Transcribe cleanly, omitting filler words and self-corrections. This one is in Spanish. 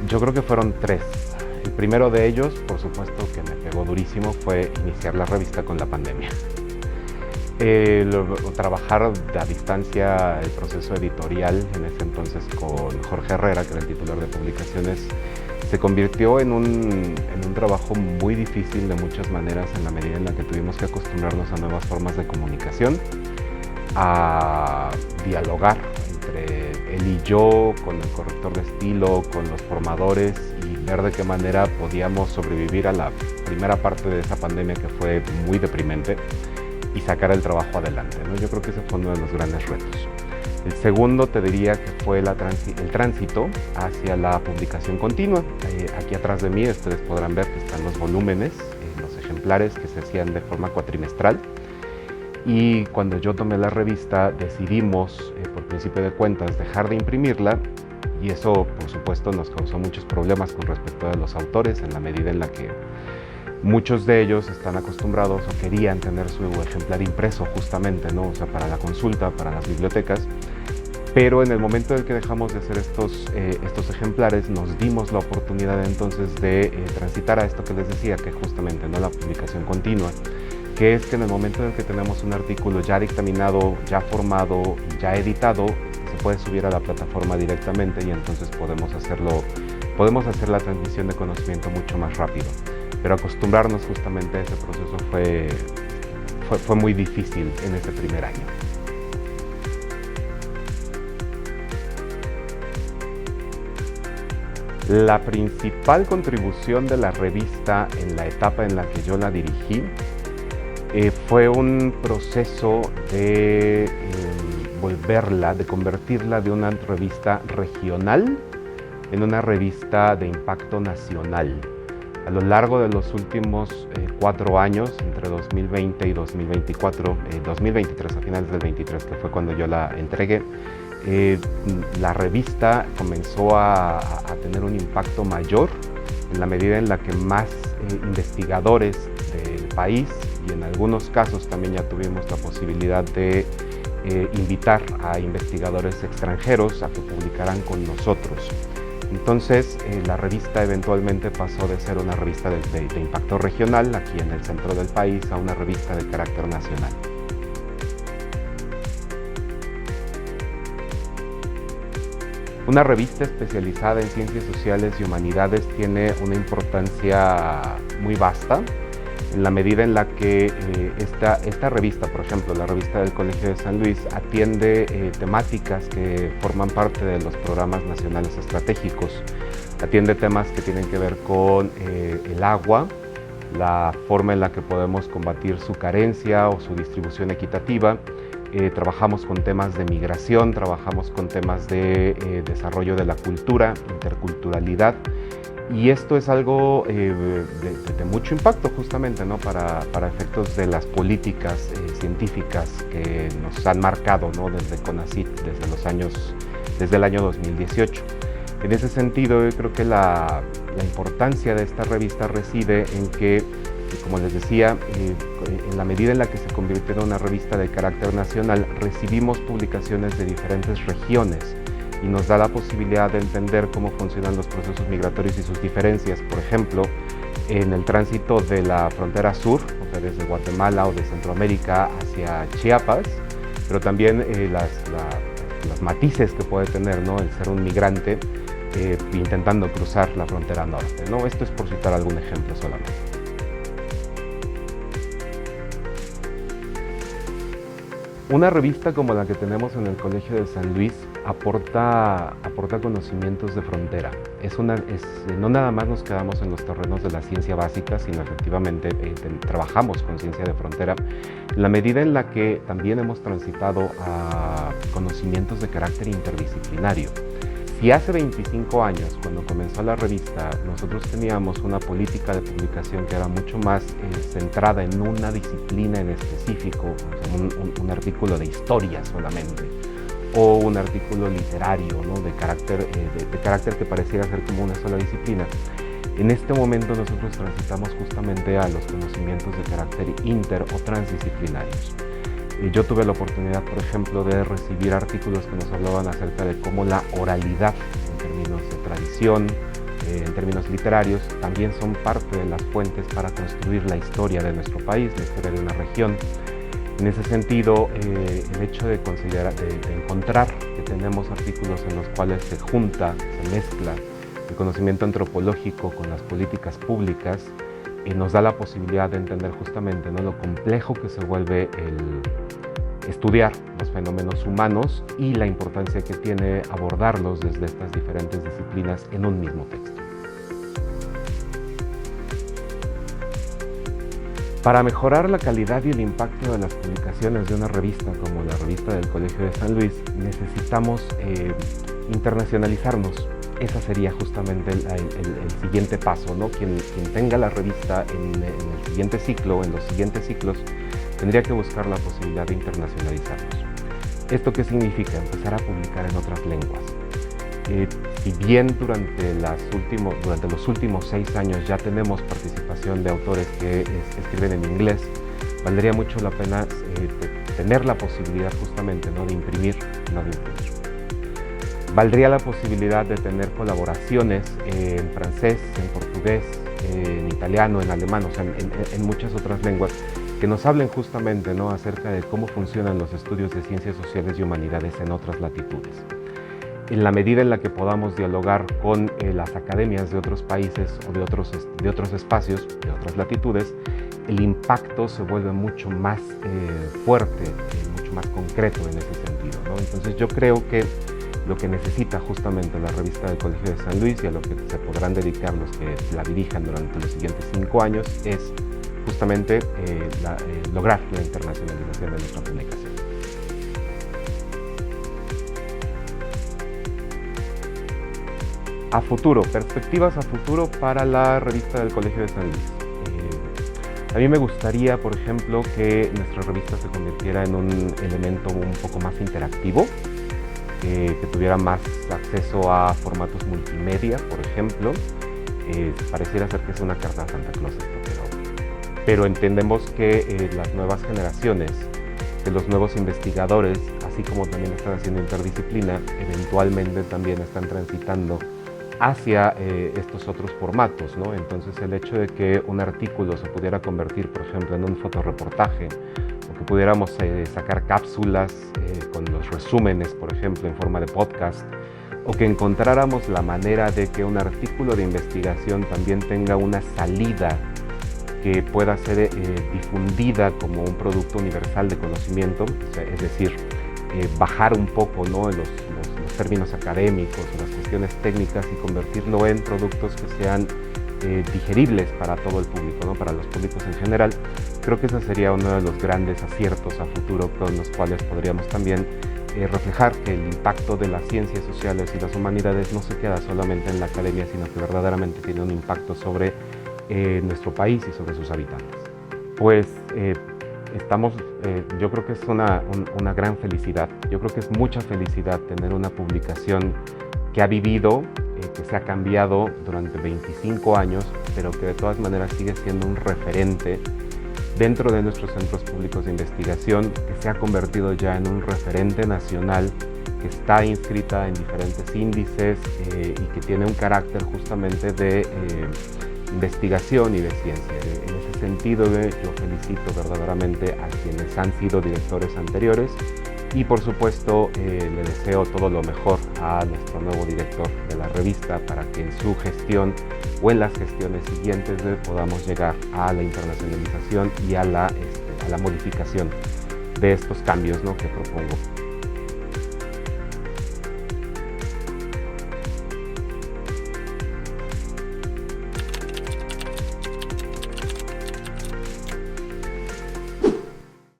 Yo creo que fueron tres. El primero de ellos, por supuesto, que me pegó durísimo, fue iniciar la revista con la pandemia. Trabajar a distancia el proceso editorial, en ese entonces con Jorge Herrera, que era el titular de publicaciones, se convirtió en un trabajo muy difícil de muchas maneras, en la medida en la que tuvimos que acostumbrarnos a nuevas formas de comunicación, a dialogar entre él y yo, con el corrector de estilo, con los formadores, y ver de qué manera podíamos sobrevivir a la primera parte de esa pandemia, que fue muy deprimente, y sacar el trabajo adelante, ¿no? Yo creo que ese fue uno de los grandes retos. El segundo te diría que fue el tránsito hacia la publicación continua. Aquí atrás de mí ustedes podrán ver que están los volúmenes, los ejemplares que se hacían de forma cuatrimestral. Y cuando yo tomé la revista decidimos, por principio de cuentas, dejar de imprimirla, y eso por supuesto nos causó muchos problemas con respecto a los autores, en la medida en la que muchos de ellos están acostumbrados o querían tener su ejemplar impreso justamente, ¿no? O sea, para la consulta, para las bibliotecas. Pero en el momento en el que dejamos de hacer estos ejemplares, nos dimos la oportunidad entonces de transitar a esto que les decía, que justamente, ¿no?, la publicación continua, que es que en el momento en el que tenemos un artículo ya dictaminado, ya formado, ya editado, se puede subir a la plataforma directamente, y entonces podemos hacer la transmisión de conocimiento mucho más rápido. Pero acostumbrarnos justamente a ese proceso fue muy difícil en ese primer año. La principal contribución de la revista en la etapa en la que yo la dirigí fue un proceso de convertirla de una revista regional en una revista de impacto nacional. A lo largo de los últimos 4 años, entre 2020 y 2024, 2023, a finales del 23, que fue cuando yo la entregué, la revista comenzó a tener un impacto mayor en la medida en la que más investigadores del país, y en algunos casos también ya tuvimos la posibilidad de invitar a investigadores extranjeros a que publicaran con nosotros. Entonces, la revista eventualmente pasó de ser una revista de impacto regional, aquí en el centro del país, a una revista de carácter nacional. Una revista especializada en ciencias sociales y humanidades tiene una importancia muy vasta, en la medida en la que esta revista, por ejemplo, la revista del Colegio de San Luis, atiende temáticas que forman parte de los programas nacionales estratégicos. Atiende temas que tienen que ver con el agua, la forma en la que podemos combatir su carencia o su distribución equitativa. Trabajamos con temas de migración, trabajamos con temas de desarrollo de la cultura, interculturalidad. Y esto es algo de mucho impacto justamente, ¿no?, para efectos de las políticas científicas que nos han marcado, ¿no?, desde CONACYT, desde el año 2018. En ese sentido, yo creo que la importancia de esta revista reside en que, como les decía, en la medida en la que se convirtió en una revista de carácter nacional, recibimos publicaciones de diferentes regiones, y nos da la posibilidad de entender cómo funcionan los procesos migratorios y sus diferencias. Por ejemplo, en el tránsito de la frontera sur, o sea, desde Guatemala o de Centroamérica hacia Chiapas, pero también los matices que puede tener, ¿no?, el ser un migrante intentando cruzar la frontera norte, ¿no? Esto es por citar algún ejemplo solamente. Una revista como la que tenemos en el Colegio de San Luis aporta conocimientos de frontera. No nada más nos quedamos en los terrenos de la ciencia básica, sino efectivamente trabajamos con ciencia de frontera, en la medida en la que también hemos transitado a conocimientos de carácter interdisciplinario. Si hace 25 años, cuando comenzó la revista, nosotros teníamos una política de publicación que era mucho más centrada en una disciplina en específico, o sea, un artículo de historia solamente, o un artículo literario, ¿no?, de carácter que pareciera ser como una sola disciplina. En este momento nosotros transitamos justamente a los conocimientos de carácter inter o transdisciplinarios. Yo tuve la oportunidad, por ejemplo, de recibir artículos que nos hablaban acerca de cómo la oralidad, en términos de tradición, en términos literarios, también son parte de las fuentes para construir la historia de nuestro país, la historia de una región. En ese sentido, el hecho de encontrar que tenemos artículos en los cuales se junta, se mezcla el conocimiento antropológico con las políticas públicas, nos da la posibilidad de entender justamente, ¿no?, lo complejo que se vuelve el estudiar los fenómenos humanos y la importancia que tiene abordarlos desde estas diferentes disciplinas en un mismo texto. Para mejorar la calidad y el impacto de las publicaciones de una revista como la revista del Colegio de San Luis, necesitamos internacionalizarnos. Ese sería justamente el siguiente paso, ¿no? Quien tenga la revista en el siguiente ciclo, en los siguientes ciclos, tendría que buscar la posibilidad de internacionalizarnos. ¿Esto qué significa? Empezar a publicar en otras lenguas. Si bien durante los últimos 6 años ya tenemos participación de autores que escriben en inglés, valdría mucho la pena tener la posibilidad justamente, ¿no?, de imprimir, no de imprimir. Valdría la posibilidad de tener colaboraciones en francés, en portugués, en italiano, en alemán, o sea, en muchas otras lenguas que nos hablen justamente, ¿no?, acerca de cómo funcionan los estudios de ciencias sociales y humanidades en otras latitudes. En la medida en la que podamos dialogar con las academias de otros países o de otros espacios, de otras latitudes, el impacto se vuelve mucho más fuerte, mucho más concreto en ese sentido, ¿no? Entonces yo creo que lo que necesita justamente la revista del Colegio de San Luis y a lo que se podrán dedicar los que la dirijan durante los siguientes 5 años es justamente lograr la internacionalización de nuestra publicación. A futuro, perspectivas a futuro para la revista del Colegio de San Luis. A mí me gustaría, por ejemplo, que nuestra revista se convirtiera en un elemento un poco más interactivo, que tuviera más acceso a formatos multimedia, por ejemplo. Pareciera ser que es una carta a Santa Claus esto, pero entendemos que las nuevas generaciones, que los nuevos investigadores, así como también están haciendo interdisciplina, eventualmente también están transitando hacia estos otros formatos, ¿no? Entonces el hecho de que un artículo se pudiera convertir, por ejemplo, en un fotoreportaje, o que pudiéramos sacar cápsulas con los resúmenes, por ejemplo, en forma de podcast, o que encontráramos la manera de que un artículo de investigación también tenga una salida que pueda ser difundida como un producto universal de conocimiento, o sea, es decir, bajar un poco, ¿no?, los términos académicos o las cuestiones técnicas y convertirlo en productos que sean digeribles para todo el público, ¿no?, para los públicos en general. Creo que ese sería uno de los grandes aciertos a futuro con los cuales podríamos también reflejar que el impacto de las ciencias sociales y las humanidades no se queda solamente en la academia, sino que verdaderamente tiene un impacto sobre nuestro país y sobre sus habitantes. Pues yo creo que es una gran felicidad, yo creo que es mucha felicidad tener una publicación que ha vivido, que se ha cambiado durante 25 años, pero que de todas maneras sigue siendo un referente dentro de nuestros centros públicos de investigación, que se ha convertido ya en un referente nacional, que está inscrita en diferentes índices y que tiene un carácter justamente de investigación y de ciencia. En ese sentido, yo felicito verdaderamente a quienes han sido directores anteriores y por supuesto le deseo todo lo mejor a nuestro nuevo director de la revista para que en su gestión o en las gestiones siguientes podamos llegar a la internacionalización y a la modificación de estos cambios, ¿no?, que propongo.